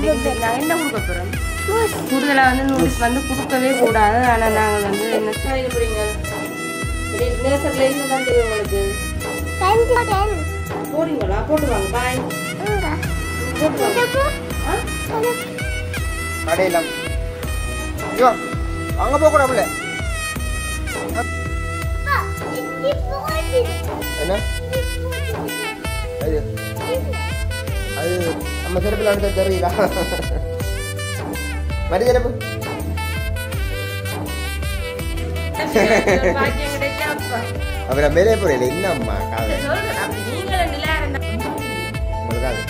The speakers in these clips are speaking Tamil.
நாங்கள் என்ன கொடுக்க போகிறோம் கூடுதலாக வந்து நூடுல்ஸ் வந்து கொடுக்கவே கூடாது. ஆனால் நாங்கள் வந்து என்ன போகிறீங்க நேசர்லேருந்து தான் தெரியும் உங்களுக்கு போடுங்களா போட்டுவாங்க பாய் போட்டுவாங்க கடையில் அங்கே போகக்கூடாதுல்ல என்ன அது நம்ம செருப்பில் அடுத்த தெரியல மறு செருப்பு அப்புறம் மேலே போறீங்க என்னம்மா காலை உங்களுக்கு அது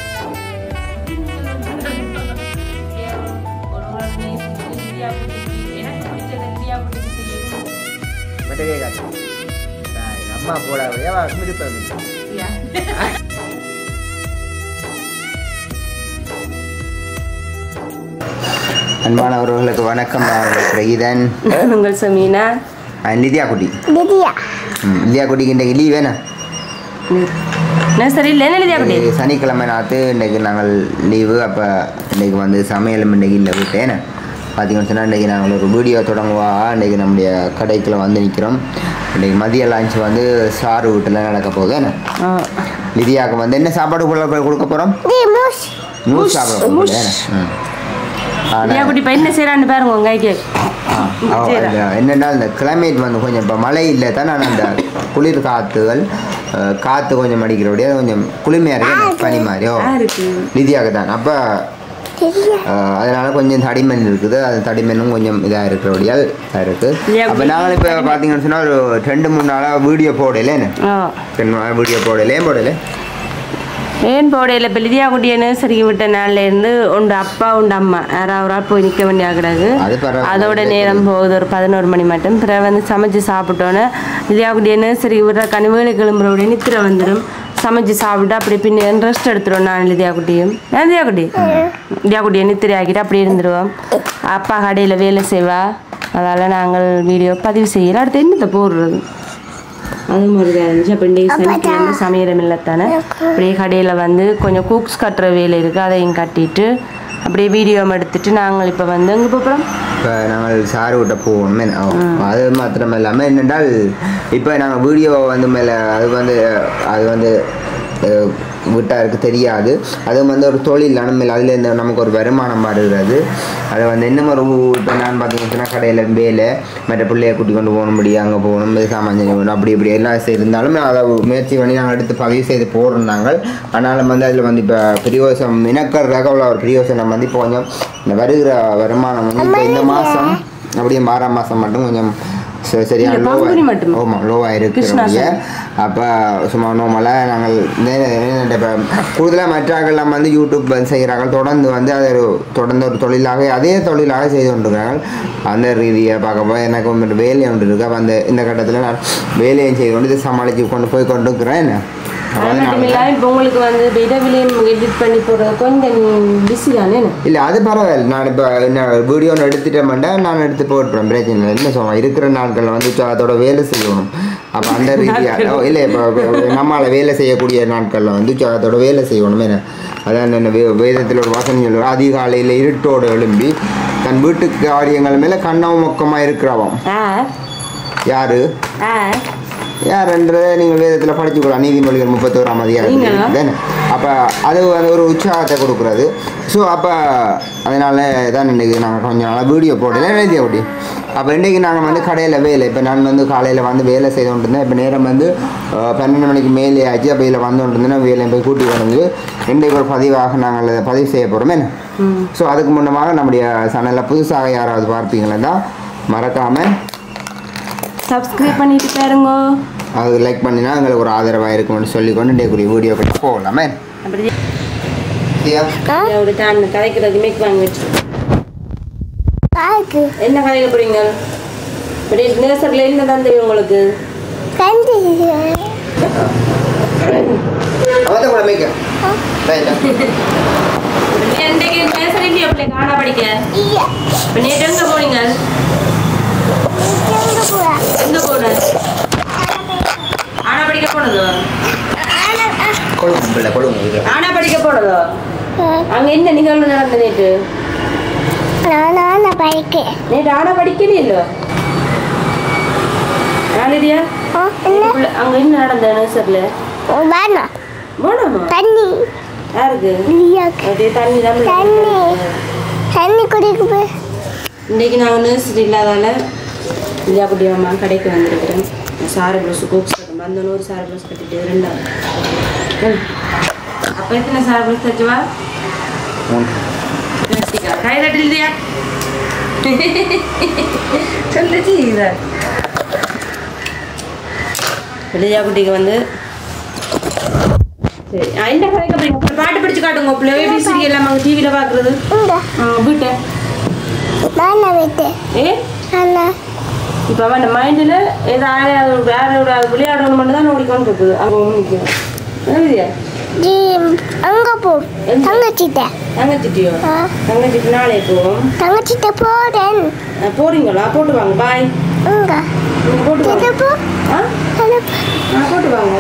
மட்டும் கேட்காது அம்மா போடாவையா மிருப்பம் அன்பானவர்களுக்கு வணக்கம். பிரகீதன் உங்கள் சமீனா லிதியா குட்டி லிதியா குட்டிக்கு இன்றைக்கு லீவ் வேணா சரி இல்லை லிதியா குட்டி சனிக்கிழமை நாற்று இன்றைக்கு நாங்கள் லீவு. அப்போ இன்றைக்கு வந்து சமையலும் இன்றைக்கு இல்லை விட்டேன் பார்த்தீங்கன்னு சொன்னால் இன்றைக்கி நாங்கள் ஒரு வீடியோ தொடங்குவா இன்றைக்கி நம்முடைய கடைக்குள்ளே வந்து நிற்கிறோம். இன்றைக்கி மதிய லஞ்ச் வந்து சாரு வீட்டில் நடக்க போகுது. என்ன லிதியாவுக்கு வந்து என்ன சாப்பாடு கொடுக்க போகிறோம்? மூஸ் சாப்பிட போகிறோம். என்ன செய்யறான்னு பாருங்க உங்க கைக்கு என்னென்னா இந்த கிளைமேட் வந்து கொஞ்சம் இப்போ மழை இல்லை தான். நான் அந்த குளிர் காற்று கொஞ்சம் அடிக்கிறபடியே கொஞ்சம் குளிர்மையாக இருக்கு பனி மாதிரியோ லிதியாக தான். அப்போ அதனால் கொஞ்சம் தடிமண் இருக்குது. அது தடிமண்ணும் கொஞ்சம் இதாக இருக்கிறபடியால் இதாக இருக்குது. அப்போ நாங்கள் இப்போ பார்த்தீங்கன்னு சொன்னால் ஒரு 2-3 நாளாக வீடியோ போடலை. என்ன 2 நாள் வீடியோ போடலை ஏன் போடையில் இப்போ லிதியா குட்டியை நர்சரிக்கு விட்ட நாள்லேருந்து உண்டு அப்பா உண்டு அம்மா யாராவது போய் நிற்க வேண்டிய கிடக்கு. அதோட நேரம் போகுது ஒரு 11 மணி மட்டும். பிறகு வந்து சமைச்சு சாப்பிட்டோன்னே லிதியா குட்டியை நர்சரிக்கு விடுற கனிவேலை கிளம்புறோடைய நித்திரை வந்துடும். சமைச்சு சாப்பிட்டு அப்படி பின்ன ரெஸ்ட் எடுத்துருவோம். நான் லிதியா குட்டியும் லிதியா குட்டியை நித்திரை ஆக்கிட்டு அப்படி இருந்துருவோம். அப்பா கடையில் வேலை செய்வா. அதால் நாங்கள் வீடியோ பதிவு செய்யல. அடுத்து என்னத்தை போடுறது அது மாதிரி தான் இருந்துச்சு. அப்போ இன்றைக்கு சனிக்கிழமை சமையலும் இல்லைத்தானே அப்படியே கடையில் வந்து கொஞ்சம் குக்ஸ் கட்டுற வேலை இருக்குது. அதையும் கட்டிட்டு அப்படியே வீடியோ எடுத்துட்டு நாங்கள் இப்போ வந்து எங்கே போகிறோம்? இப்போ நாங்கள் சாரு விட்ட போகணும். அது மாத்திரம் இல்லாமல் என்னென்றால் இப்போ நாங்கள் வீடியோ வந்து மேலே அது வந்து விட்டாருக்கு தெரியாது. அது வந்து ஒரு தொழில் நம்ம அதுலேருந்து நமக்கு ஒரு வருமானம் வருகிறது. அதை வந்து இன்னும் ஒரு இப்போ நான் பார்த்தீங்கன்னா கடையில் வேலை மற்ற பிள்ளையை கூட்டி கொண்டு போகணும் முடியும் அங்கே போகணும் சாமான் செய்யணும் அப்படி இப்படி எல்லாம் இருந்தாலும் அதை முயற்சி பண்ணி நாங்கள் எடுத்து பதிவு செய்து போடுறாங்க. ஆனாலும் வந்து அதில் வந்து இப்போ பிரியோசனம் இனக்கிறதாக உள்ள ஒரு பிரியோசனம் வந்து இப்போ கொஞ்சம் இந்த வருகிற வருமானம் வந்து இப்போ இந்த மாதம் அப்படியே 6ஆம் மாதம் மட்டும் கொஞ்சம் சரியான லோவாக இருக்கிற. அப்போ சும்மா நோமலாக நாங்கள் இப்போ கூடுதலாக மற்றாக்கள்லாம் வந்து யூடியூப் செய்கிறாங்க. தொடர்ந்து வந்து அதை தொடர்ந்து ஒரு தொழிலாக அதே தொழிலாக செய்து கொண்டிருக்கிறாங்க. அந்த ரீதியாக பார்க்கப்போ எனக்கு ஒரு வேலை ஒன்று இருக்குது. அப்போ இந்த கட்டத்தில் நான் வேலையும் செய்து கொண்டு இதை சமாளித்து கொண்டு போய் கொண்டு இருக்கிறேன். என்ன இப்போ உங்களுக்கு வந்து இடவிலையும் எடிட் பண்ணி போடுறது கொஞ்சம் பிஸி தானே? இல்லை அது பரவாயில்ல. நான் இப்போ என்ன வீடியோ எடுத்துட்டேன்டா நான் எடுத்து போட்டுறேன். பிரச்சனை இல்லை. என்ன சொல்லுவோம் இருக்கிற நாட்களில் வந்து அதோட வேலை செய்யணும். அப்போ அந்த ரீதியாக இல்லை இப்போ நம்மளால் வேலை செய்யக்கூடிய நாட்களில் வந்து அதோட வேலை செய்யணும். என்ன அதான் என்ன வேதத்தில் ஒரு வாசனை சொல்லுவோம் அதிகாலையில் இருட்டோடு எழும்பி தன் வீட்டு காரியங்கள் மேலே கண்ணாவும் மொக்கமாக இருக்கிறவன் யாருன்றதை நீங்கள் வேதத்தில் படிச்சுக்கலாம். நீதிமொழிகள் 31ஆம் அதிகாரம். அப்போ அது ஒரு உற்சாகத்தை கொடுக்குறது. ஸோ அப்போ அதனால தான் இன்றைக்கி நாங்கள் கொஞ்சம் நாளாக வீடியோ போடல எழுதிய அப்படி. அப்போ இன்றைக்கி நாங்கள் வந்து கடையில் வேலை இப்போ நான் வந்து காலையில் வந்து வேலை செய்து கொண்டிருந்தேன். இப்போ நேரம் வந்து 12 மணிக்கு மேலே ஆச்சு. அப்போ இதில் வந்து கொண்டிருந்தேன் வேலையை போய் கூட்டி வந்து இன்றைக்கு ஒரு பதிவாக நாங்கள் அதை பதிவு செய்ய போகிறோமே. ஸோ அதுக்கு முன்னமாக நம்முடைய சேனலில் புதுசாக யாராவது பார்ப்பீங்களா தான் மறக்காமல் சப்ஸ்கிரைப் பண்ணிட்டு பாருங்க. அது லைக் பண்ணினா எங்களுக்கு ஒரு ஆதரவாக இருக்கும்னு சொல்லிக்கொண்டு இன்றைக்கு வீடியோ கிட்ட போகலாமே. கதைக்கிறது மேக் வாங்கி வச்சு என்ன கதைக்க போறீங்க? நேசர்ல என்ன தான் தெரியும் உங்களுக்கு? காணா படிக்க நேற்று எங்க போனீங்க? எங்க போன? ஆனா படிக்க போனது ஆனா படிக்க போனதோ அங்க என்ன நிகழ்வு நடந்த நேற்று நேற்று ஆனா படிக்கவே இல்லோ நாளியா அங்க என்ன நடந்த நர்சரில தண்ணி யாருக்கு தண்ணி குடிக்க இன்னைக்கு நான் நர்சரி இல்லாதால இந்தியா குட்டி அம்மா கடைக்கு வந்திருக்கிறேன் சாரி ப்ளவுஸ் கோக்ஸ் கட்டும் அந்த நூறு சாரி ப்ளவுஸ் கட்டிட்டு ரெண்டாவது அப்போ எத்தனை சாரி ப்ளவுஸ் தச்சுவா கை தட்டு இல்லையா சொல்லிச்சு இதான் விஜயா குட்டிக்கு வந்து சரி என்ன கதைக்கு போறீங்க பாட்டு படிச்சு காட்டுங்க பிள்ளை சீரியல் எல்லாம் அங்கே டிவியில் பார்க்குறது வீட்டை இப்போ அவன் மைண்டில் ஏதாவது வேற விளையாடணும் மட்டும் தான் ஓடிக்கொண்டு இருக்குது அங்கே நிற்கும் என்னதியா அங்கே போ தங்கச்சிட்ட தங்கச்சிட்டியோ தங்கச்சிட்டு நாளே போவோம் தங்கச்சிட்ட போறேன் போறீங்களா போட்டு வாங்க பாய் போட்டு வாங்க போட்டு வாங்க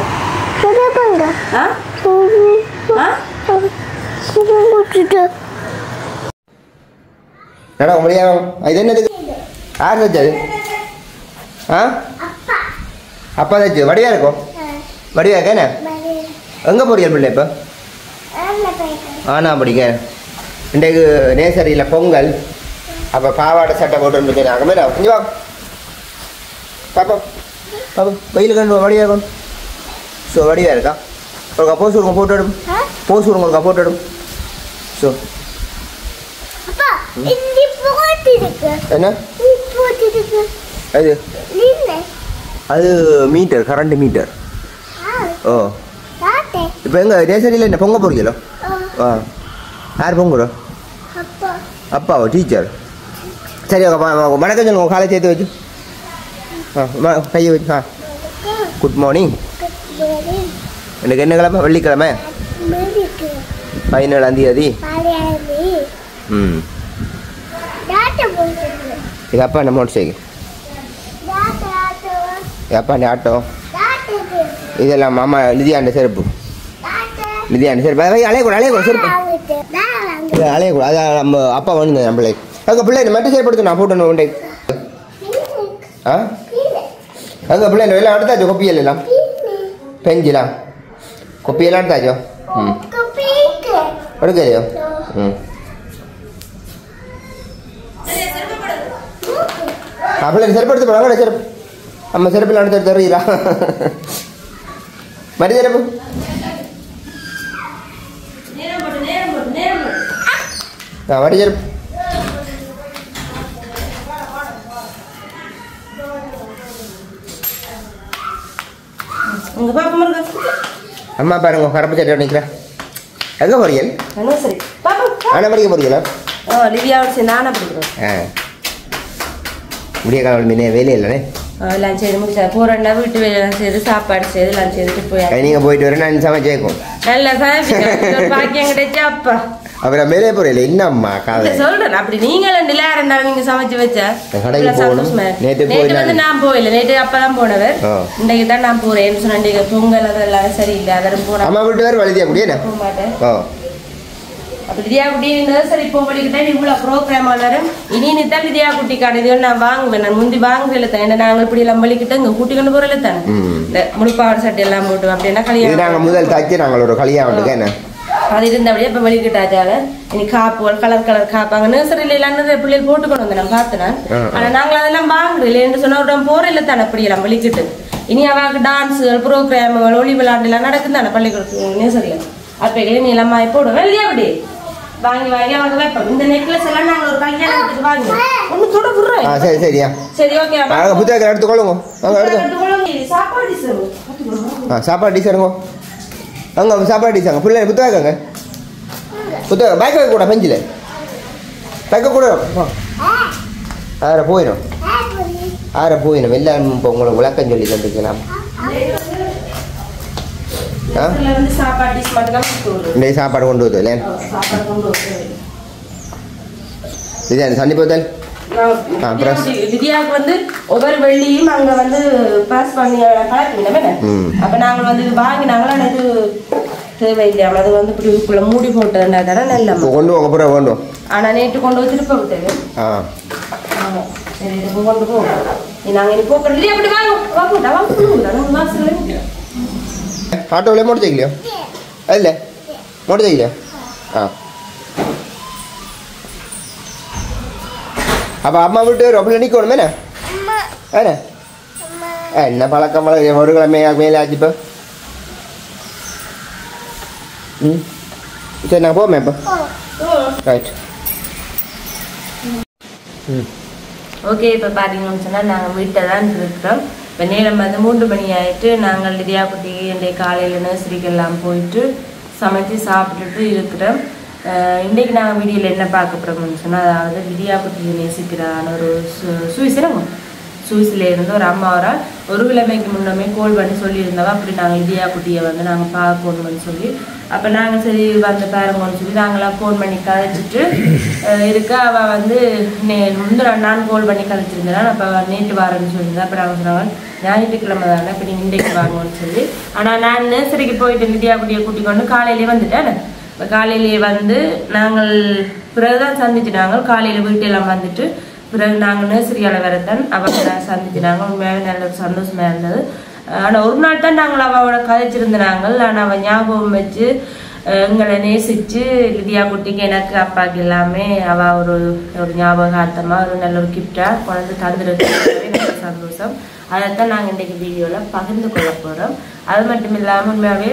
இது என்னது யார் தச்சது அப்பா தச்சு வடிவா இருக்கும் வடிவா இருக்கேண்ணே எங்கே போறீங்க பிள்ளை இப்போ ஆனா படிக்க இன்றைக்கு நேசரியில் பொங்கல் அப்போ பாவாடை சட்டை போட்டு நாங்கள் மேலே கொஞ்சம் வா பாப்பா பாப்பா வெயில் கண்டு வடிவா இருக்கும் ஸோ வடிவா இருக்கா ஒரு போஸ் விடுங்க போட்டோ எடும் போஸ் விடுங்க ஒரு போட்டோ எடும் ஸோ என்ன அது அது மீட்டர் கரண்ட் மீட்டர் ஓ இப்போ எங்க நேசரியில் என்ன பொங்க போறீங்களோ யார் பொங்குறோம் அப்பாவோ டீச்சர் சரி வணக்கம் சொல்லுங்க காலை சேர்த்து வச்சு கையை வச்சு குட் மார்னிங் எனக்கு என்ன கிழமை வெள்ளிக்கிழமை 17ஆம் தேதி எங்கள் அப்பா என்ன மோட்டர் சைக்கிள் எங்கள் அப்பா ஆட்டோ இதெல்லாம் மாமா லிதியாண்ட செருப்பு லிதியாண்ட செருப்பு அதை அலையக்கூடாது செருப்பு அலையக்கூடாது அதான் நம்ம அப்பா வந்து நம்மளை அங்கே பிள்ளை மட்டும் செருப்படுத்து நான் போட்டணும் உண்டை அங்கே பிள்ளை எல்லாம் எடுத்தாச்சோ கொப்பியல் எல்லாம் பெஞ்சிலாம் கொப்பியெல்லாம் எடுத்தாச்சோ எடுக்கலையோ அப்படியே செருப்படுத்து போனாங்க செருப்பு நம்ம செருப்பில் அடுத்து தருகிறா மரி செருப்பு வடி செருப்பு அம்மா பாருங்க கரப்பு சட்டை நிற்கிறேன் எங்கே போறீங்க ஆனா படிக்க போறீங்களா நானா படிக்கிறேன் விடிய காலம் மீனே வேலையே இல்லைண்ணே எல்லாம் செய்து முடிச்சா போறேன்னா வீட்டு வேலையெல்லாம் செய்து சாப்பாடு செய்து எல்லாம் செய்துட்டு போய் நீங்கள் போயிட்டு வரேன் நான் சமைச்சேக்கும் நல்லா சமைப்பேன் பாக்கியம் கிடைச்சா அப்பா அப்புறம் மேலே போறீங்களா என்னம்மா காலை சொல்றேன் அப்படி நீங்களும் ரெண்டு இருந்தாலும் நீங்க சமைச்சு வச்சா கடைக்கு போகணும் நேற்று வந்து நான் போயில நேற்று அப்பதான் போனவர் இன்றைக்கு தான் நான் போறேன் சொன்னேன் பொங்கல் அதெல்லாம் சரியில்லை அதெல்லாம் போனேன் அம்மா வீட்டு வேறு வழிதியா முடியும் போக மாட்டேன் அப்போ வித்யா குட்டி நர்சரி போகும்போது இவ்வளோ ப்ரோக்ராம் வளரும் இனி தான் வித்யா குட்டிக்கான இதுகள் நான் வாங்குவேன் நான் முந்தி வாங்குறதுல தான் ஏன்னா நாங்கள் இப்படி எல்லாம் வலிக்கிட்டு இங்கே கூட்டி கொண்டு போகிறல தானே இந்த முழுப்பாடு சட்டை எல்லாம் போட்டு அப்படின்னா கல்யாணம் நாங்கள் முதல் தாக்கி நாங்கள் ஒரு கல்யாணம் என்ன அது இருந்தபடியே இப்போ வலிக்கிட்டாச்சால இனி காப்புகள் கலர் கலர் காப்பாங்க நர்சரியில எல்லாம் நிறைய பிள்ளைகள் போட்டுக்கொண்டு வந்தேன் நான் பார்த்தேன் ஆனால் நாங்கள் அதெல்லாம் வாங்குறோம் என்று சொன்னால் ஒரு போகிறல தானே அப்படி எல்லாம் வலிக்கிட்டு இனி அவாக்கு டான்ஸுகள் ப்ரோக்ராமுகள் ஒளி விளையாட்டு எல்லாம் நடக்குது தானே பள்ளிக்கூடத்து நர்சரியில் அப்போ நீ எல்லாம் போடுவேன் இல்லையா அப்படி வாங்கி வாங்கி அவங்க வைப்போம் இந்த நெக்லஸ் எல்லாம் நாங்கள் ஒரு கல்யாணத்துக்கு வாங்கி ஒன்று தொட விடுறோம் சரி சரியா சரி ஓகே புத்தகத்தில் எடுத்துக்கொள்ளுங்க சாப்பாடு டிசர் சாப்பாடு டிசருங்க அங்கே சாப்பாடு டிசாங்க பிள்ளை புத்தகங்க புத்தகம் பைக் வைக்க கூட பெஞ்சில் பைக்க கூட ஆற போயிடும் எல்லாம் இப்போ உங்களுக்கு விளக்கம் சொல்லி தந்துக்கலாம் சாப்பாடு கொண்டு வருது இல்லையா இது சன்னி போத்தல் வித்யாவுக்கு வந்து ஒவ்வொரு வெள்ளியும் அங்க வந்து பாஸ் பண்ணி பழக்கிட்டோமே அப்ப நாங்கள் வந்து வாங்கினாங்களா இது தேவையில்லையாம அது வந்து இப்படி உள்ள மூடி போட்டதுன்னா தானே நல்ல கொண்டு போக அப்புறம் வேண்டும். ஆனால் நேற்று கொண்டு வந்து திருப்ப விட்டது. ஆமாம் சரி இது கொண்டு போ. நாங்கள் இனி போக்குறது அப்படி வாங்க ஆட்டோவிலே மோட்டர் சைக்கிளையோ இல்லை மோட்டர் சைக்கிளையோ அப்போ அம்மா விட்டு ரொம்ப நிற்கணுமே என்ன என்ன பழக்கம் ஒரு கிழமை மேலே ஆச்சு இப்போ. சரி நான் போமே இப்போ ரைட். ஓகே இப்போ பார்த்தீங்கன்னு சொன்னால் நாங்கள் வீட்டில் தான் இருக்கிறோம். இப்போ நேரம் வந்து 3 மணி ஆகிட்டு நாங்கள் லிதியா குட்டி இன்றைய காலையில் நர்சரிக்கெல்லாம் போயிட்டு சமைச்சு சாப்பிட்டுட்டு இருக்கிறோம். இன்றைக்கு நாங்கள் வீடியோவில் என்ன பார்க்க போகிறோம்னு சொன்னால் அதாவது லிதியா குட்டியை நேசிக்கிறான ஒரு சுவிஸில் இருந்து ஒரு அம்மாவரால் ஒரு கிழமைக்கு முன்னமே கோல் பண்ணி சொல்லியிருந்தவா அப்படி நாங்கள் லிதியா குட்டியை வந்து நாங்கள் பார்க்கணும்னு சொல்லி அப்போ நாங்கள் சரி வந்து பாருங்கன்னு சொல்லி நாங்களாம் ஃபோன் பண்ணி கதைச்சிட்டு இருக்க அவள் வந்து நான் கோல் பண்ணி கதைச்சிருந்தேன். அப்போ நேற்று வாரன்னு சொல்லியிருந்தேன். அப்போ நாங்கள் சொன்னாங்க ஞாயிற்றுக்கிழமை தானே இப்போ நீங்கள் இன்றைக்கு வாங்கன்னு சொல்லி. ஆனால் நான் நர்சரிக்கு போயிட்டு லிதியா குட்டியை கூட்டி கொண்டு காலையிலே வந்துட்டேன். இப்போ காலையிலேயே வந்து நாங்கள் பிறகுதான் சந்திச்சுட்டாங்க. காலையில் வீட்டெல்லாம் வந்துட்டு பிறகு நாங்கள் நர்சரியால் வரத்தான் அவளை சந்திச்சுனாங்க. உண்மையாகவே நல்ல ஒரு சந்தோஷமாக இருந்தது. ஆனால் ஒரு நாள் தான் நாங்கள் அவளோட கதைச்சிருந்தாங்க. ஆனால் அவள் ஞாபகம் வச்சு எங்களை நேசித்து லிதியா குட்டிக்கு எனக்கு அப்பாவுக்கு எல்லாமே அவள் ஒரு ஞாபகார்த்தமாக ஒரு நல்ல ஒரு கிஃப்டாக கொண்டு தந்துருக்கவே நல்ல சந்தோஷம். அதைத்தான் நாங்கள் இன்றைக்கு வீடியோவில் பகிர்ந்து கொள்ள போகிறோம். அது மட்டும் இல்லாமல் உண்மையாகவே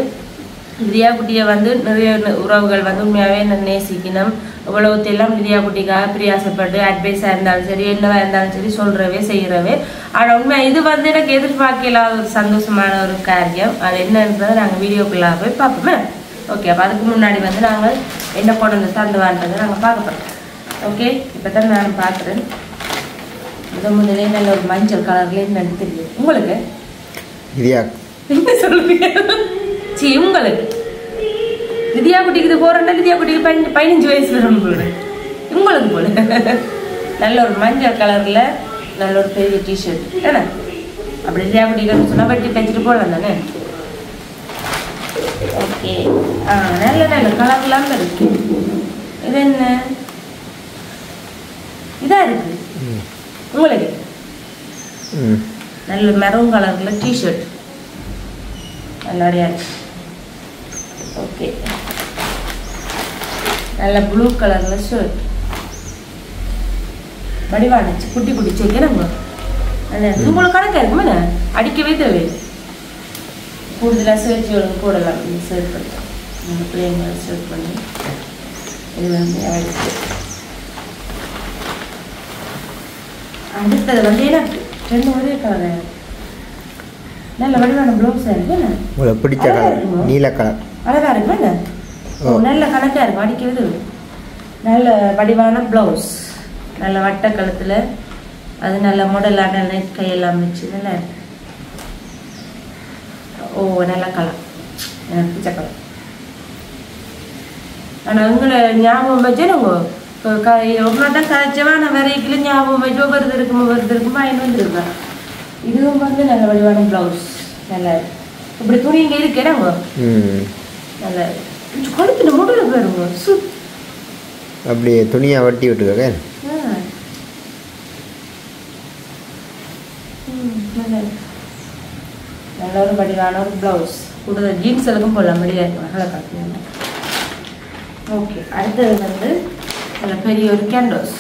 லிதியா குட்டியை வந்து நிறைய உறவுகள் வந்து உண்மையாகவே நேசிக்கணும். இவ்வளவுத்தையெல்லாம் லிதியா குட்டிக்காக பிரியாசப்பட்டு அட்வைஸாக இருந்தாலும் சரி என்னவா இருந்தாலும் சரி சொல்கிறவே செய்கிறவே. ஆனால் உண்மை இது வந்து எனக்கு எதிர்பார்க்கலாத ஒரு சந்தோஷமான ஒரு காரியம். அது என்னன்றதை நாங்கள் வீடியோக்குள்ளே போய் பார்ப்போமே. ஓகே அப்போ அதுக்கு முன்னாடி வந்து நாங்கள் என்ன கொண்டு வந்து தந்துவான்றதை நாங்கள் பார்க்க போகிறோம். ஓகே இப்போ தான் நான் பார்க்குறேன். முதலே நல்ல ஒரு மஞ்சள் கலர்லேயே எனக்கு தெரியும். உங்களுக்கு என்ன சொல்லுவீங்க? சி உங்களுக்கு லிதியா குட்டிக்கு இது போகிறேன்னா லிதியா குட்டிக்கு 15 வயசு வரும் போல உங்களுக்கு போல நல்ல ஒரு மஞ்சள் கலரில் நல்ல ஒரு பெரிய டிஷர்ட் ஏன்னா அப்படி லிதியா குட்டிக்கு சொன்னால் வெட்டி தைச்சிட்டு போடலாம் தானே. ஓகே நல்ல நல்ல கலர்லாம் இருக்கு. இது என்ன இதா இருக்கு உங்களுக்கு நல்ல மெரூன் கலரில் டிஷர்ட் நல்லடியா இருக்கு. ஓகே நல்ல ப்ளூ கலரில் ஷர்ட் வடிவானுச்சு குட்டி குட்டி சேர்க்கிறோங்க. உங்களுக்கு கணக்காக இருக்குமே அடிக்கவே தேவை கூடுதலாக சேர்த்து போடலாம். ஷர்ட் பண்ணி பிள்ளைங்களை ஷர்ட் பண்ணி இது வந்து அடிச்சு அடுத்தது வந்து எனக்கு 2 ஒரே கலர் நல்ல வடிவான ப்ளவுஸாக இருக்குண்ணே. உங்களுக்கு பிடிச்ச கலர் நீல கலர் அழகாக இருக்குண்ணே. நல்ல கணக்காக இருக்கும் அடிக்கிறது. நல்ல வடிவான ப்ளவுஸ் நல்ல வட்ட கழுத்தில் அது நல்ல மாடலாக நல்ல கையெல்லாம் வச்சு நல்லா இருக்கு. ஓ நல்ல கலர் எனக்கு பிடிச்ச கலர். ஆனால் உங்களை ஞாபகம் வச்சுருங்க ஒரு நாள் தான் கதைச்சவா நான் வரைக்கும் ஞாபகம் வச்சு ஒவ்வொரு இருக்கும் வாங்கி வந்துருக்கேன். இதுவும் வந்து நல்ல வடிவான ப்ளவுஸ் நல்லா இருக்கு. இப்படி துணி இங்கே இருக்கிறாங்க நல்லா கழுத்துல முடியல போயிருங்க அப்படியே துணியை வட்டி விட்டுக்க நல்ல ஒரு வடிவான ஒரு ப்ளவுஸ் கூடுதல் ஜீன்ஸ் எல்லாம் போடலாம் வெளியே நல்லா காட்டுங்க. ஓகே அடுத்தது வந்து நல்ல பெரிய ஒரு கேண்டோஸ்.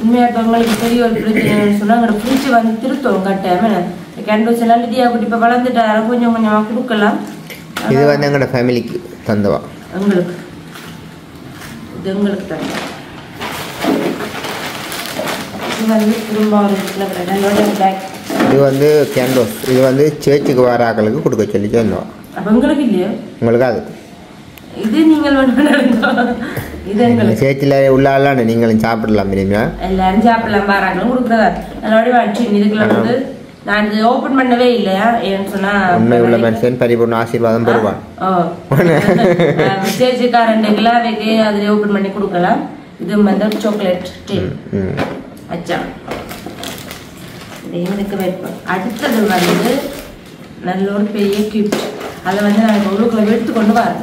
உண்மையாக உங்களுக்கு பெரிய ஒரு பிரச்சனைன்னு சொன்னால் அங்கே ஃப்ரிட்ஜ் வந்து திருத்தம் கட்டாமல் கேண்டோஸ் எல்லாம் லிதியா குட்டி இப்போ வளர்ந்துட்டார கொஞ்சம் கொஞ்சமாக கொடுக்கலாம். இது வந்து எங்களோட ஃபேமிலிக்கு தந்தவா எங்களுக்கு இது எங்களுக்கு தந்தவா. இது வந்து திரும்ப பேக். இது வந்து கேண்டோஸ். இது வந்து சேர்ச்சுக்கு வர ஆக்களுக்கு கொடுக்க சொல்லி தந்தவா. அப்போ உங்களுக்கு இல்லையா? உங்களுக்கு அது இது நீங்கள் இது எங்களுக்கு சேர்ச்சில் உள்ளாலாம் நீங்களும் சாப்பிடலாம் தெரியுமா? எல்லாரும் சாப்பிடலாம் பாராங்களும் கொடுக்குறதா அதோட வச்சு இதுக்குள்ள வந்து நான் இது ஓப்பன் பண்ணவே இல்லையா ஏன்னு சொன்னா உண்மை உள்ள மனுஷன் பரிபூர்ண ஆசீர்வாதம் பெறுவான். சேர்ச்சிக்காரண்டுக்கெல்லாம் வைக்க அதில் ஓப்பன் பண்ணி கொடுக்கலாம். இது வந்து சாக்லேட் அச்சா இதையும் வைப்போம். அடுத்தது வந்து நல்ல ஒரு பெரிய கிஃப்ட் அதை வந்து நான் உள்ளுக்குள்ள எடுத்து கொண்டு வரேன்.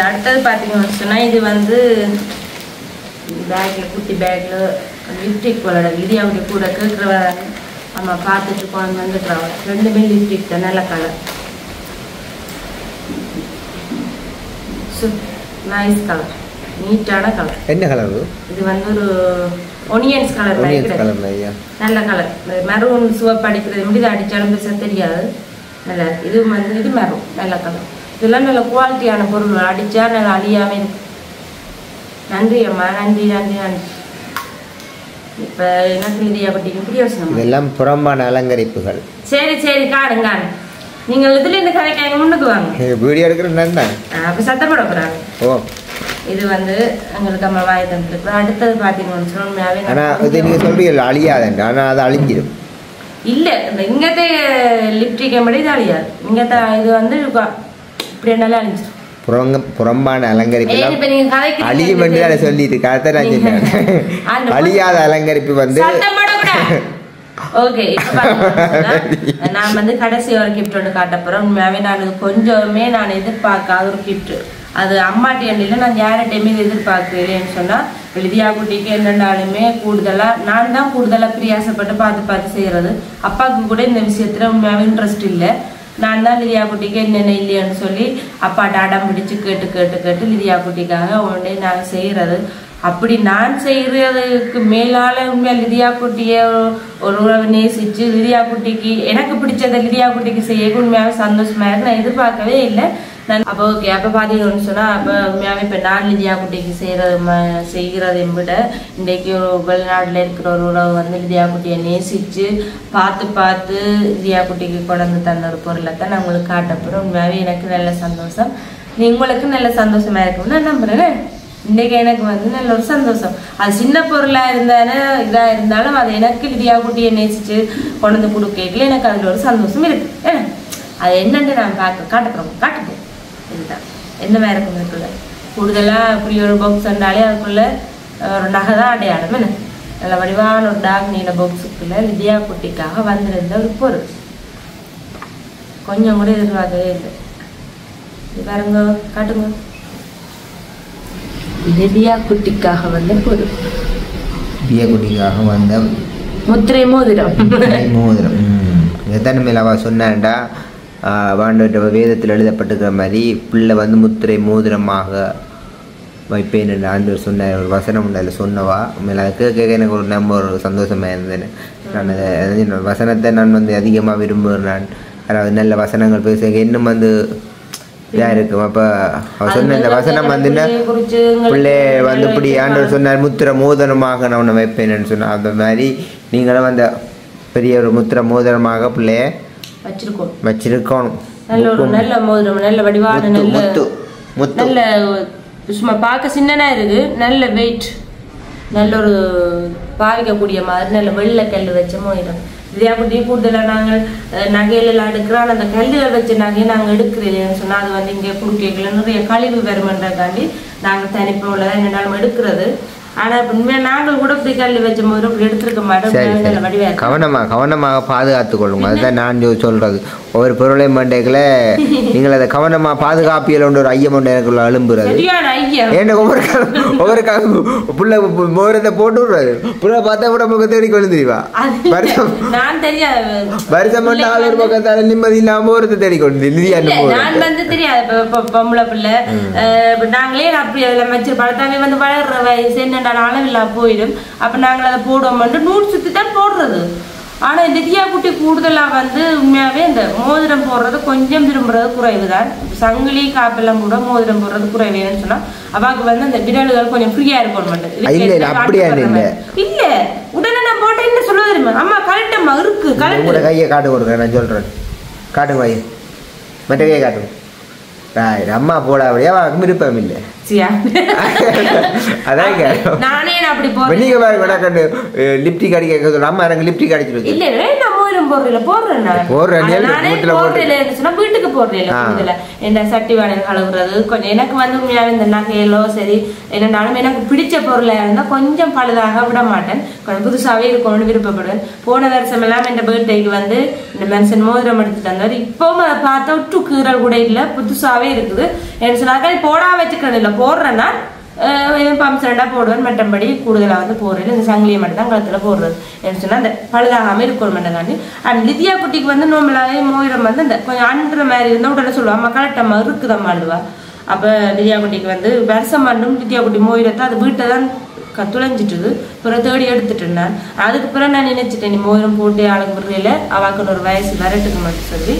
அடுத்தது பார்த்தீங்கன்னு சொன்னால் இது வந்து பேக்கில் குட்டி பேக்கில் லிப்டிக் போலோட விதியாவுடைய கூட கேட்குறவ நம்ம பார்த்துட்டு கொண்டு வந்துட்டுறவ 2மே லிப்டிக் தான் நல்ல கலர் நைஸ் கலர் நீட்டான கலர். என்ன கலர் இது வந்து ஒரு ஒனியன்ஸ் கலர் நல்ல கலர். மெரூன் சிவப்பு அடிக்கிறது எப்படி இதை அடித்தாலும் பெருசாக தெரியாது. நல்ல இது வந்து இது மெரூன் நல்ல கலர். இதெல்லாம் நல்ல குவாலிட்டியான பொருள் அடித்தா நல்லா அழியாமல் இருக்கு. நன்றி அம்மா, நன்றி நன்றி நன்றி. இப்போ எனக்கு இந்தியா பட்டிக்கு பிரியோசனம் இதெல்லாம் புறம்பான அலங்கரிப்புகள். சரி சரி காணுங்க நீங்கள் இதில் இந்த கடைக்காங்க முன்னுக்கு வாங்க வீடியோ எடுக்கிறேன் அப்போ சத்தப்பட போகிறாங்க. ஓ இது வந்து எங்களுக்கு நம்ம வாங்கி தந்துருக்குறோம். அடுத்தது பார்த்தீங்கன்னு சொன்னாவே ஆனால் இது நீங்கள் சொல்றீங்க அழியாதுங்க, ஆனால் அது அழிஞ்சிடும். இல்லை இந்த இங்கത്തെ லிப்டிக் எப்படி இது அழியாது. இங்கത്തെ இது வந்து இப்படி என்னாலும் அழிஞ்சிடும். புறம்பான அலங்கரிப்பு அழியும் என்று தான் சொல்லிட்டு அழியாத அலங்கரிப்பு வந்து ஓகே. நான் வந்து கடைசி ஒரு கிஃப்ட் ஒன்று காட்ட போறேன். உண்மையாவே நான் கொஞ்சமே நான் எதிர்பார்க்காத ஒரு கிஃப்ட். அது அம்மாட்டி அண்டியில் நான் யார்கிட்டையுமே எதிர்பார்க்கலன்னு சொன்னா விதியா குட்டிக்கு என்னென்னாலுமே கூடுதலாக நான் தான் கூடுதலாக பிரியாசப்பட்டு பார்த்து செய்யறது. அப்பாவுக்கு கூட இந்த விஷயத்துல உண்மையாவே இன்ட்ரெஸ்ட் இல்லை. நான் தான் லிதியா குட்டிக்கு என்னென்ன இல்லையான்னு சொல்லி அப்பாட்ட அடம் பிடிச்சு கேட்டு லிதியா குட்டிக்காக உடனே நான் செய்கிறது. அப்படி நான் செய்கிறதுக்கு மேலால் உண்மையாக லிதியா குட்டியை ஒரு உறவை நேசித்து லிதியா குட்டிக்கு எனக்கு பிடிச்சதை லிதியா குட்டிக்கு செய்ய உண்மையாகவே சந்தோஷமாக இருக்கு. நான் எதிர்பார்க்கவே இல்லை. நான் அப்போ ஓகே அப்போ பார்த்தீங்கன்னு சொன்னால் அப்போ உண்மையாகவே இப்போ நான் லிதியா குட்டிக்கு செய்கிறதையும் விட இன்றைக்கு ஒரு வெளிநாட்டில் இருக்கிற ஒரு உறவு வந்து லிதியா குட்டியை நேசித்து பார்த்து லிதியா குட்டிக்கு கொண்டு தந்த ஒரு பொருளை தான் நான் உங்களுக்கு காட்டப்போகிறேன். உண்மையாகவே எனக்கு நல்ல சந்தோஷம். உங்களுக்கு நல்ல சந்தோஷமாக இருக்கும்னு நான் நம்புகிறேன். இன்றைக்கு எனக்கு வந்து நல்ல ஒரு சந்தோஷம். அது சின்ன பொருளாக இதாக இருந்தாலும் அது எனக்கு லிதியா குட்டியை நேசித்து கொண்டு வந்து கொடுக்கல எனக்கு அதில் ஒரு சந்தோஷம் இருக்குது. அது என்னென்னு நான் காட்டுப்போம் இதுதான் எந்த மாதிரி இருக்கும் இருக்குல்ல. கூடுதலாக இப்படி ஒரு பாக்ஸ் இருந்தாலே அதுக்குள்ள ஒரு நகை தான் அடையாளம். என்ன நல்ல வடிவான ஒரு டாக் நீல பாக்ஸுக்குள்ள லிதியா குட்டிக்காக வந்திருந்த ஒரு பொருள். கொஞ்சம் கூட எதிர்பார்க்கவே இல்லை. இது பாருங்க காட்டுங்க. லிதியா குட்டிக்காக வந்த பொருள். லிதியா குட்டிக்காக வந்த முத்திரை மோதிரம். எத்தனை மேல அவ சொன்னான்டா வாண்ட வேதத்தில் எழுதப்பட்டிருக்கிற மாதிரி பிள்ளை வந்து முத்திரை மோதிரமாக வைப்பேன் என்று ஆண்டவர் சொன்ன ஒரு வசனம் உண்டு. அதில் சொன்னவா உண்மையில அது கேட்க எனக்கு ஒரு நம்ம ஒரு சந்தோஷமாக இருந்தேன். நான் அதை வசனத்தை நான் வந்து அதிகமாக விரும்புகிறேன். அதாவது நல்ல வசனங்கள் பேச இன்னும் வந்து இதாக இருக்கும். அப்போ அவர் சொன்ன இந்த வசனம் வந்துன்னா பிள்ளை வந்து இப்படி ஆண்டவர் சொன்னார் முத்திரை மோதிரமாக நான் உன்னை வைப்பேன்னு சொன்னேன். அந்த மாதிரி நீங்களும் அந்த பெரிய ஒரு முத்திரை மோதிரமாக பிள்ளைய வச்சிருக்கணும். நல்ல மோதிரம் நல்ல வடிவான நல்ல சும்மா பார்க்க சின்னனா இருக்கு. நல்ல வெயிட் நல்ல ஒரு பாவிக்கக்கூடிய மாதிரி நல்ல வெள்ளை கல் வச்ச மோதிரம். லிதியா குட்டி கூடுதலாக நாங்கள் நகையிலெல்லாம் எடுக்கிறோம். அந்த கல்லுகள் வச்ச நகையை நாங்கள் எடுக்கிறேன்னு சொன்னால் அது வந்து இங்கே குடுக்கல நிறைய கழிவு வருமன்றக்காண்டி நாங்கள் தனிப்போல தான் என்னென்னாலும் எடுக்கிறது. ஆனால் உண்மையாக நாங்கள் கூட இப்படி கல் வச்ச போது இப்படி எடுத்துருக்க மாட்டோம். கவனமாக பாதுகாத்துக் கொள்ளுங்க. அதுதான் நான் சொல்றது. ஒவ்வொரு பொருளையும் மண்டைகளை நீங்கள் அதை கவனமாக பாதுகாப்பியல் ஒரு ஐயம் ஒன்று எனக்குள்ள அழும்புறது. ஏன்னா ஒவ்வொரு புள்ள மோரத்தை போட்டு விடுறாரு. புள்ள பார்த்தா கூட பக்கம் தேடி கொழுந்துருவா. நான் தெரியாது வருஷம் மட்டும் ஆள் ஒரு பக்கத்தால நிம்மதி இல்லாம மோரத்தை தேடி கொண்டு நான் வந்து தெரியாது. பொம்பளை பிள்ளை நாங்களே அப்படி அதில் வச்சு பழத்தாமே வந்து வளர்ற வயசு என்னென்ன அளவில்லா போயிடும். அப்போ நாங்கள் அதை போடுவோம் நூறு சுற்றி தான் போடுறது. ஆனால் லிதியா குட்டி கூடுதலாக வந்து உண்மையாகவே இந்த மோதிரம் போடுறது கொஞ்சம் விரும்புறது குறைவு தான். சங்கிலி காப்பெல்லாம் கூட மோதிரம் போடுறது குறைவுன்னு சொன்னால் அவாக்கு வந்து அந்த விரல்கள் கொஞ்சம் ஃப்ரீயாக இருக்கணும் மாட்டேங்குது. இல்லை உடனே நான் போட்டேன் என்ன சொல்ல தெரியுமா அம்மா கரெக்டம்மா இருக்கு கரெக்ட் கையை காட்டு கொடுக்குறேன். நான் சொல்கிறேன் காட்டுங்க ஐயா மற்ற கையை காட்டுங்க. அம்மா போட அப்படியே விருப்பம் இல்லை. அதான் நானே அப்படி லிப்டிக் அடிக்க அம்மா எனக்கு லிப்டிக் அடிச்சிருக்கு. மோதிரம் போடுறேன் சொன்னா வீட்டுக்கு போடுறேன் என்ன சட்டி வேலை கழுவுறது கொஞ்சம் எனக்கு வந்து உண்மையாவே இந்த நகையிலோ சரி என்னன்னாலும் எனக்கு பிடிச்ச பொருளா இருந்தா கொஞ்சம் பழுதாக விட மாட்டேன் கொஞ்சம் புதுசாவே இருக்கணும்னு விருப்பப்படுவேன் போன வருஷம் எல்லாம் என் பர்த்டேக்கு வந்து இந்த மனுஷன் மோதிரம் எடுத்து தந்தார் இப்பவும் அதை பார்த்தா விட்டு கீறல் கூட இல்லை புதுசாவே இருக்குது என்ன சொன்னாக்க போடா வச்சுக்கிறது இல்லை போடுறேன்னா பம்சரண்டா போடுவேன் மற்றபடி கூடுதலாக வந்து போடுறது இந்த சங்கிலியை மட்டும் தான் கழுத்துல போடுறது என்ன சொன்னா அந்த பழுதாகாம இருக்கணும் மட்டும் அண்ட் லிதியா குட்டிக்கு வந்து நோம்பலாவே மோதிரம் வந்து இந்த கொஞ்சம் அன்ற மாதிரி இருந்தால் உடனே சொல்லுவா அம்மா கரெக்டம்மா இருக்குதம்மா அழுவா அப்போ லிதியா குட்டிக்கு வந்து வருஷம் மட்டும் லிதியா குட்டி மோதிரத்தை அது வீட்டை தான் துளைஞ்சிட்டுது பிறகு தேடி எடுத்துட்டு இருந்தேன் அதுக்கு பிறகு நான் நினைச்சிட்டேன் நீ மோதிரம் போட்டு ஆளுக்கு முறையில் அவாக்குன்னு ஒரு வயசு வரட்டுக்கு மட்டும் சொல்லி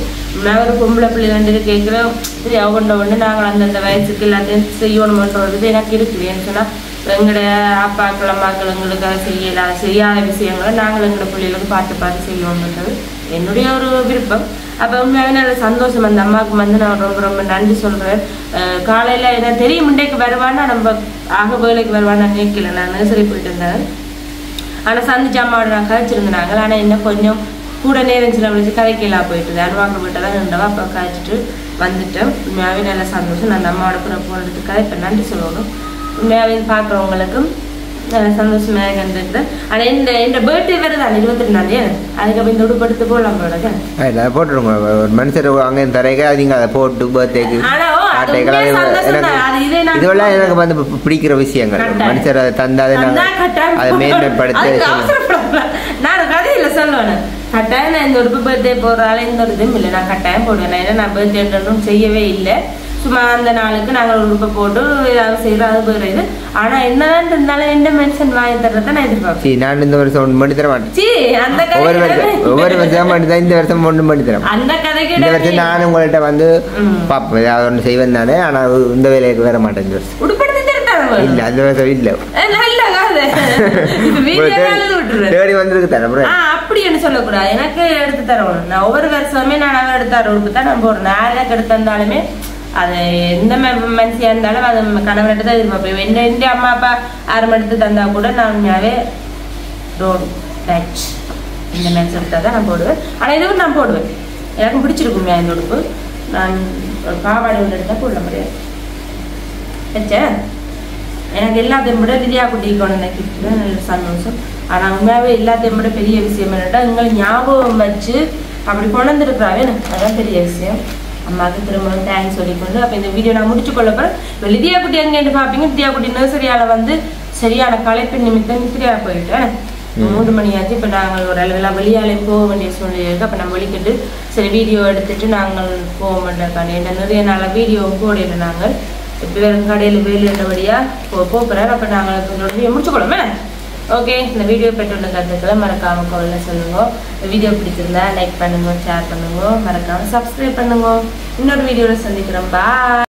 நான் ஒரு பொம்பளை பிள்ளை ரெண்டு கேட்குறேன் சரி அவண்ட ஒன்று நாங்கள் அந்தந்த வயசுக்கு எல்லாத்தையும் செய்யணுமன்றது எனக்கு இருக்குது ஏன்னு சொன்னால் எங்களோட அப்பாக்கள் அம்மாக்கள் எங்களுக்கு செய்யாத விஷயங்களை நாங்கள் எங்களோட பிள்ளைகளுக்கு பார்த்து செய்யணுன்றது என்னுடைய ஒரு விருப்பம் அப்போ உண்மையாகவே நல்ல சந்தோஷம் அந்த அம்மாவுக்கு வந்து நான் ரொம்ப ரொம்ப நன்றி சொல்கிறேன் காலையில் எனக்கு தெரியும் முண்டைக்கு வருவான்னு நம்ம ஆக வேலைக்கு வருவான்னு நான் நினைக்கல நான் நர்சரி போயிட்டு இருந்தேன் ஆனால் சந்திச்சு அம்மாவோட நான் கழிச்சிருந்தாங்க ஆனால் என்ன கொஞ்சம் கூட நேரம் செலவழிச்சு கதைக்கெல்லாம் போயிட்டு அனுவாங்க வீட்டை தான் இருந்தவா அப்போ கழிச்சிட்டு வந்துட்டேன் உண்மையாகவே நல்ல சந்தோஷம் நான் அந்த அம்மாவோட கூட போனதுக்கு கதைப்பேன் நன்றி சொல்லணும் உண்மையாகவே பார்க்குறவங்களுக்கும் சந்தோஷமாக கண்டிருக்கிறேன் ஆனால் இந்த பர்த்டே வேறு தான் 22 அதுக்கப்புறம் இந்த உடுப்படுத்து போடலாம் போட்டுருங்க ஒரு மனுஷர் அங்கே தரைக்க நீங்கள் அதை போட்டு பர்த்டேக்கு இதெல்லாம் எனக்கு வந்து பிடிக்கிற விஷயங்கள் மனுஷர் அதை தந்தாது அதை மேன்மைப்படுத்த நான் கதையில் சொல்லுவேன் கட்டாயம் நான் இந்த உடுப்பு பர்த்டே போடுறால இந்த ஒரு இதுவும் இல்லை நான் கட்டாயம் போடுவேன் ஏன்னா நான் பர்த்டேன்றும் செய்யவே இல்லை சும்மா அந்த நாளுக்கு நாங்கள் ஒரு ரூபாய் போட்டு ஏதாவது செய்கிறோம் அது போயிடுறது ஆனால் என்னதான் இருந்தாலும் என்ன மென்ஷன் வாங்கி தர்றதை நான் எதிர்பார்ப்பேன் நான் இந்த வருஷம் ஒன்று பண்ணி தர மாட்டேன் அந்த ஒவ்வொரு வருஷம் மட்டும்தான் இந்த வருஷம் ஒன்று பண்ணி தரேன் அந்த கதைக்கு இந்த வருஷம் நான் உங்கள்கிட்ட வந்து பார்ப்பேன் ஏதாவது ஒன்று செய்வேன் தானே ஆனால் இந்த வேலைக்கு வர மாட்டேன் இந்த வருஷம் உடுப்படுத்தி தரேன் இல்லை அந்த வருஷம் இல்லை தேடி வந்துருக்கு தரேன் அப்படி என்ன சொல்லக்கூடாது எனக்கு எடுத்து தரணும் நான் ஒவ்வொரு வருஷமே நான் அவர் எடுத்தாரு உடுப்பு தான் நான் போடுறேன் யாருக்கு எடுத்து தந்தாலுமே அது எந்த மனுஷியா இருந்தாலும் அது கணவன் தான் எதிர்பார்ப்பேன் எந்த அம்மா அப்பா யாரும் எடுத்து தந்தா கூட நான் உண்மையாவே ரோடு டச் இந்த மேட்ச் எடுத்தா தான் நான் போடுவேன் ஆனால் இதுவும் நான் போடுவேன் எனக்கும் பிடிச்சிருக்குமே இந்த உடுப்பு நான் ஒரு பாவாடை ஒன்று எடுத்தால் போட முடியாது வச்சேன் எனக்கு எல்லாத்தையும் விட லிதியா குட்டிக்கு கொண்டு கிஃப்ட் நல்ல சந்தோஷம் ஆனால் உண்மையாகவே எல்லாத்தையும் விட பெரிய விஷயம் என்னட்டா எங்களை ஞாபகம் வச்சு அப்படி கொண்டு வந்துருக்குறாவே அதான் பெரிய விஷயம் அம்மாவுக்கு திரும்ப தேங்க்ஸ் சொல்லிக்கொண்டு அப்போ இந்த வீடியோ நான் முடிச்சு கொள்ள போகிறேன் இப்போ லிதியா குட்டி எங்கேன்னு பார்ப்பீங்க லிதியா குட்டி நர்சரியால் வந்து சரியான களைப்பு நிமித்தம் நித்திரியாக போயிட்டேன் 3 மணி ஆச்சு இப்போ நாங்கள் ஒரு அளவெல்லாம் வெளியாலையும் போக வேண்டிய சூழ்நிலை இருக்குது அப்போ நம்ம வெளிக்கிட்டு சரி வீடியோ எடுத்துட்டு நாங்கள் போக மாட்டேன் என்ன நிறைய நாளாக வீடியோ போடல நாங்கள் இப்போ வேறு கடையில் வேலைன்றபடியாக போகிறேன் அப்போ நாங்கள் வீடியோ முடிச்சுக்கொள்ளுமே ஓகே இந்த வீடியோ பெற்றுள்ள கருத்துக்களை மறக்காமல் கவலை சொல்லுங்க வீடியோ பிடிச்சிருந்தா லைக் பண்ணுங்க ஷேர் பண்ணுங்க மறக்காமல் சப்ஸ்கிரைப் பண்ணுங்க இன்னொரு வீடியோவில் சந்திக்கிறோம் பாய்